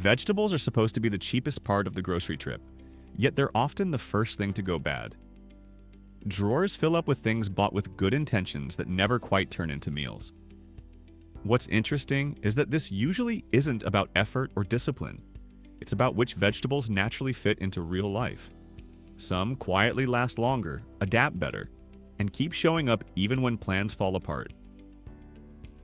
Vegetables are supposed to be the cheapest part of the grocery trip, yet they're often the first thing to go bad. Drawers fill up with things bought with good intentions that never quite turn into meals. What's interesting is that this usually isn't about effort or discipline. It's about which vegetables naturally fit into real life. Some quietly last longer, adapt better, and keep showing up even when plans fall apart.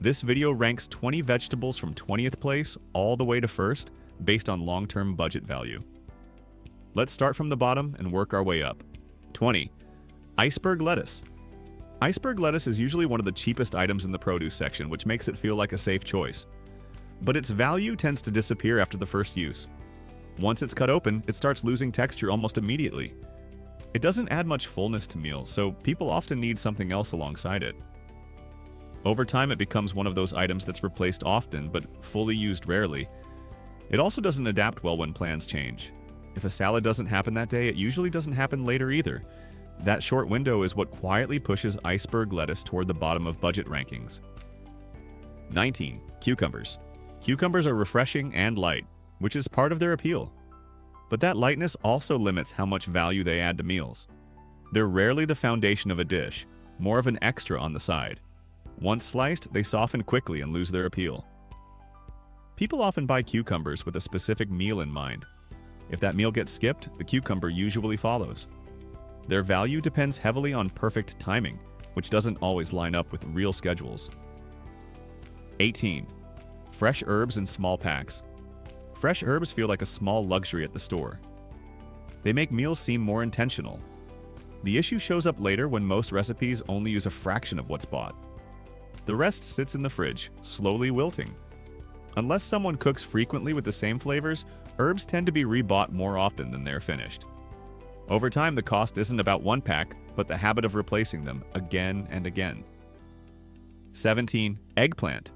This video ranks 20 vegetables from 20th place all the way to first based on long-term budget value. Let's start from the bottom and work our way up. 20. Iceberg lettuce. Iceberg lettuce is usually one of the cheapest items in the produce section, which makes it feel like a safe choice. But its value tends to disappear after the first use. Once it's cut open, it starts losing texture almost immediately. It doesn't add much fullness to meals, so people often need something else alongside it. Over time, it becomes one of those items that's replaced often, but fully used rarely. It also doesn't adapt well when plans change. If a salad doesn't happen that day, it usually doesn't happen later either. That short window is what quietly pushes iceberg lettuce toward the bottom of budget rankings. 19. Cucumbers. Cucumbers are refreshing and light, which is part of their appeal. But that lightness also limits how much value they add to meals. They're rarely the foundation of a dish, more of an extra on the side. Once sliced, they soften quickly and lose their appeal. People often buy cucumbers with a specific meal in mind. If that meal gets skipped, the cucumber usually follows. Their value depends heavily on perfect timing, which doesn't always line up with real schedules. 18. Fresh herbs in small packs. Fresh herbs feel like a small luxury at the store. They make meals seem more intentional. The issue shows up later when most recipes only use a fraction of what's bought. The rest sits in the fridge, slowly wilting. Unless someone cooks frequently with the same flavors, herbs tend to be rebought more often than they're finished. Over time, the cost isn't about one pack, but the habit of replacing them again and again. 17. Eggplant.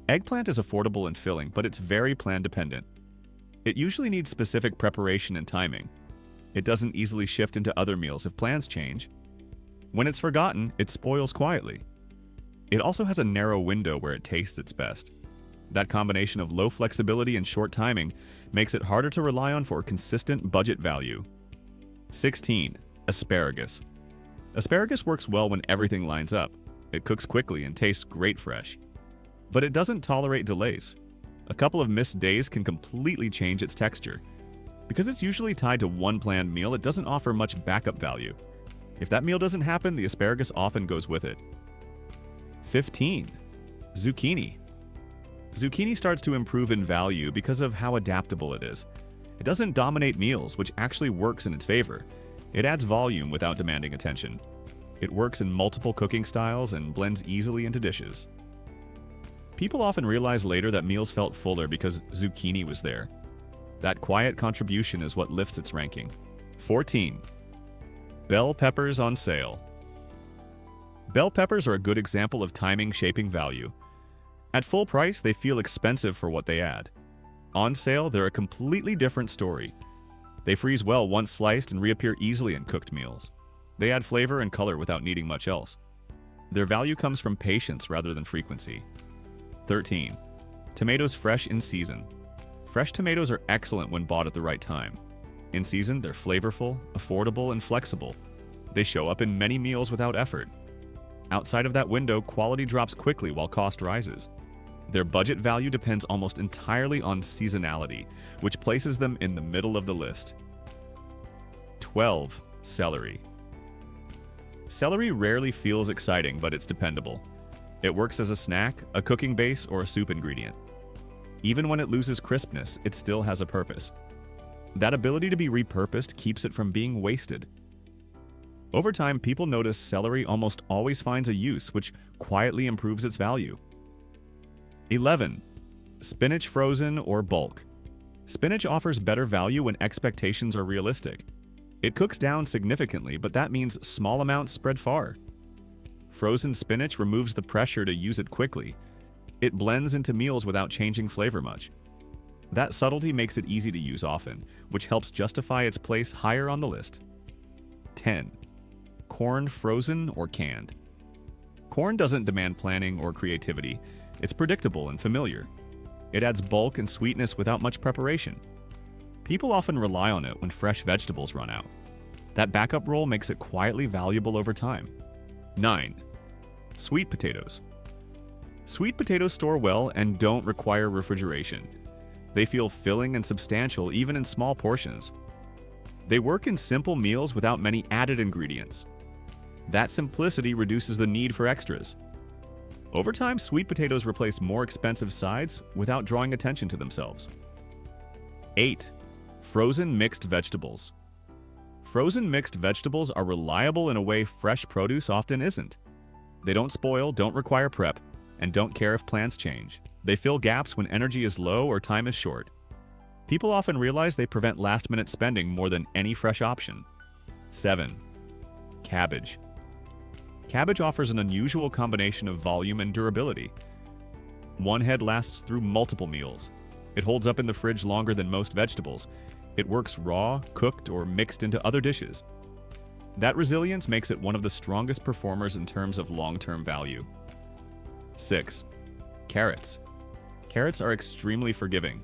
Eggplant is affordable and filling, but it's very plan-dependent. It usually needs specific preparation and timing. It doesn't easily shift into other meals if plans change. When it's forgotten, it spoils quietly. It also has a narrow window where it tastes its best. That combination of low flexibility and short timing makes it harder to rely on for consistent budget value. 16. Asparagus. Asparagus works well when everything lines up. It cooks quickly and tastes great fresh. But it doesn't tolerate delays. A couple of missed days can completely change its texture. Because it's usually tied to one planned meal, it doesn't offer much backup value. If that meal doesn't happen, the asparagus often goes with it. 15. Zucchini. Zucchini starts to improve in value because of how adaptable it is. It doesn't dominate meals, which actually works in its favor. It adds volume without demanding attention. It works in multiple cooking styles and blends easily into dishes. People often realize later that meals felt fuller because zucchini was there. That quiet contribution is what lifts its ranking. 14. Bell peppers on sale. Bell peppers are a good example of timing shaping value. At full price, they feel expensive for what they add. On sale, they're a completely different story. They freeze well once sliced and reappear easily in cooked meals. They add flavor and color without needing much else. Their value comes from patience rather than frequency. 13. Tomatoes fresh in season. Fresh tomatoes are excellent when bought at the right time. In season, they're flavorful, affordable, and flexible. They show up in many meals without effort. Outside of that window, quality drops quickly while cost rises. Their budget value depends almost entirely on seasonality, which places them in the middle of the list. 12. Celery. Celery rarely feels exciting, but it's dependable. It works as a snack, a cooking base, or a soup ingredient. Even when it loses crispness, it still has a purpose. That ability to be repurposed keeps it from being wasted. Over time, people notice celery almost always finds a use, which quietly improves its value. 11. Spinach frozen or bulk. Spinach offers better value when expectations are realistic. It cooks down significantly, but that means small amounts spread far. Frozen spinach removes the pressure to use it quickly. It blends into meals without changing flavor much. That subtlety makes it easy to use often, which helps justify its place higher on the list. 10. Corn frozen or canned. Corn doesn't demand planning or creativity. It's predictable and familiar. It adds bulk and sweetness without much preparation. People often rely on it when fresh vegetables run out. That backup role makes it quietly valuable over time. 9. Sweet potatoes. Sweet potatoes store well and don't require refrigeration. They feel filling and substantial even in small portions. They work in simple meals without many added ingredients. That simplicity reduces the need for extras. Over time, sweet potatoes replace more expensive sides without drawing attention to themselves. 8. Frozen mixed vegetables. Frozen mixed vegetables are reliable in a way fresh produce often isn't. They don't spoil, don't require prep, and don't care if plans change. They fill gaps when energy is low or time is short. People often realize they prevent last-minute spending more than any fresh option. 7. Cabbage. Cabbage offers an unusual combination of volume and durability. One head lasts through multiple meals. It holds up in the fridge longer than most vegetables. It works raw, cooked, or mixed into other dishes. That resilience makes it one of the strongest performers in terms of long-term value. 6. Carrots. Carrots are extremely forgiving.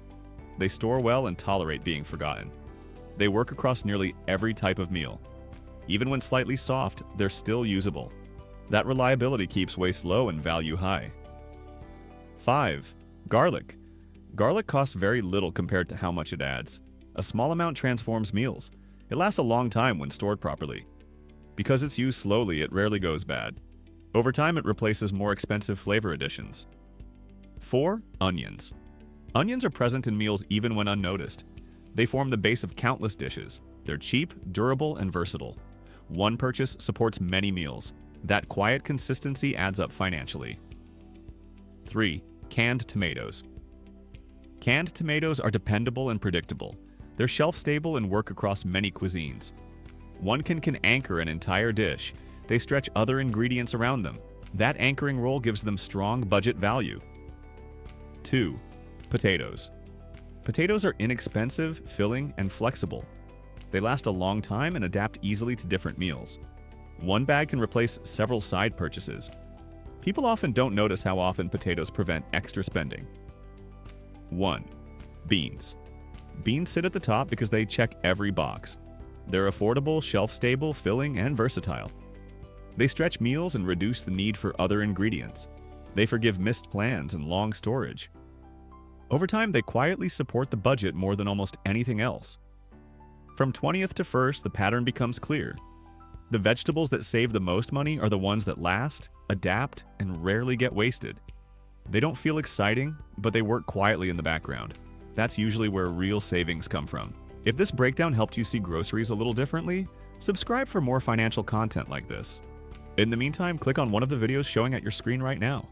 They store well and tolerate being forgotten. They work across nearly every type of meal. Even when slightly soft, they're still usable. That reliability keeps waste low and value high. 5. Garlic. Garlic costs very little compared to how much it adds. A small amount transforms meals. It lasts a long time when stored properly. Because it's used slowly, it rarely goes bad. Over time, it replaces more expensive flavor additions. 4. Onions. Onions are present in meals even when unnoticed. They form the base of countless dishes. They're cheap, durable, and versatile. One purchase supports many meals. That quiet consistency adds up financially. 3. Canned tomatoes. Canned tomatoes are dependable and predictable. They're shelf-stable and work across many cuisines. One can anchor an entire dish. They stretch other ingredients around them. That anchoring role gives them strong budget value. 2. Potatoes. Potatoes are inexpensive, filling, and flexible. They last a long time and adapt easily to different meals. One bag can replace several side purchases. People often don't notice how often potatoes prevent extra spending. 1. Beans. Beans sit at the top because they check every box. They're affordable, shelf-stable, filling, and versatile. They stretch meals and reduce the need for other ingredients. They forgive missed plans and long storage. Over time, they quietly support the budget more than almost anything else. From 20th to 1st, the pattern becomes clear. The vegetables that save the most money are the ones that last, adapt, and rarely get wasted. They don't feel exciting, but they work quietly in the background. That's usually where real savings come from. If this breakdown helped you see groceries a little differently, subscribe for more financial content like this. In the meantime, click on one of the videos showing at your screen right now.